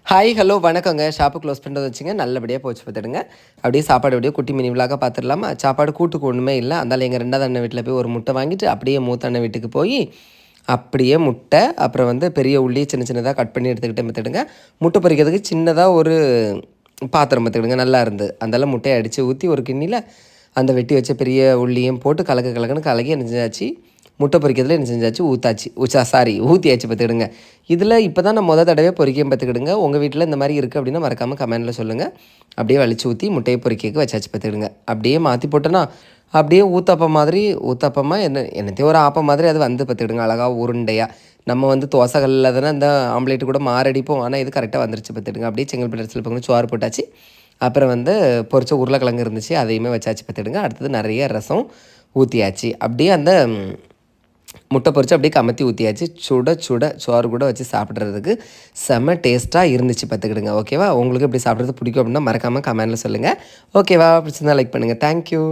Hi hello வணக்கங்க. Shop close பண்ணுறது வச்சுங்க நல்லபடியாக போச்சு பார்த்துடுங்க. அப்படியே சாப்பாடு அப்படியே குட்டி மினி விலாக பார்த்துடலாமா? சாப்பாடு கூட்டுக்கு ஒன்றுமே இல்லை. அதனால் எங்கள் 2வது அண்ணன் வீட்டில் போய் ஒரு முட்டை வாங்கிட்டு அப்படியே மூத்த அண்ணன் வீட்டுக்கு போய் அப்படியே முட்டை, அப்புறம் வந்து பெரிய உள்ளி சின்ன சின்னதாக கட் பண்ணி எடுத்துக்கிட்டே பார்த்துடுங்க. முட்டை பொரிக்கிறதுக்கு சின்னதாக ஒரு பாத்திரம் பார்த்துக்கிடுங்க, நல்லா இருந்து அதெல்லாம் முட்டையை அடித்து ஊற்றி ஒரு கிண்ணியில் அந்த வெட்டி வச்ச பெரிய உள்ளியும் போட்டு கலக்குன்னு கலக்கி என்ன செஞ்சாச்சு, முட்டை பொரிக்கிறதுல என்ன செஞ்சாச்சு, ஊற்றியாச்சு பார்த்துக்கிடுங்க. இதில் இப்போ தான் நான் தடவை பொரிக்கையும் பார்த்துக்கிடுங்க. உங்கள் வீட்டில் இந்த மாதிரி இருக்குது அப்படின்னா மறக்காமல் கமெண்டில் சொல்லுங்கள். அப்படியே வலிச்சு ஊற்றி முட்டையை பொரிக்க வச்சாச்சு பார்த்துக்கிடுங்க. அப்படியே மாற்றி போட்டோன்னா அப்படியே ஊத்தப்பமாக என்னத்தையும் ஒரு ஆப்பம் மாதிரி அது வந்து பார்த்துக்கிடுங்க, அழகாக உருண்டையாக. நம்ம வந்து தோசைகளில் தானே இந்த ஆம்லேட்டு கூட மாரடிப்போம், ஆனால் இது கரெக்டாக வந்துருச்சு பார்த்துக்கிடுங்க. அப்படியே செங்கல்பட்டு இடத்துல போகணும் சோறு போட்டாச்சு. அப்புறம் வந்து பொரிச்ச உருளைக்கிழங்கு இருந்துச்சு, அதையுமே வச்சாச்சு பார்த்துக்கிடுங்க. அடுத்தது நிறைய ரசம் ஊற்றியாச்சு. அப்படியே அந்த முட்டை பொரிச்சு அப்படியே கமத்தி ஊற்றியாச்சு. சுட சுட சோறு கூட வச்சு சாப்பிட்றதுக்கு செம்ம டேஸ்ட்டாக இருந்துச்சு பார்த்துக்கிடுங்க. ஓகேவா? உங்களுக்கு எப்படி சாப்பிட்றது பிடிக்கும் அப்படின்னா மறக்காமல் கமெண்டில் சொல்லுங்கள். ஓகேவா? பிடிச்சிருந்தா லைக் பண்ணுங்கள். தேங்க்யூ.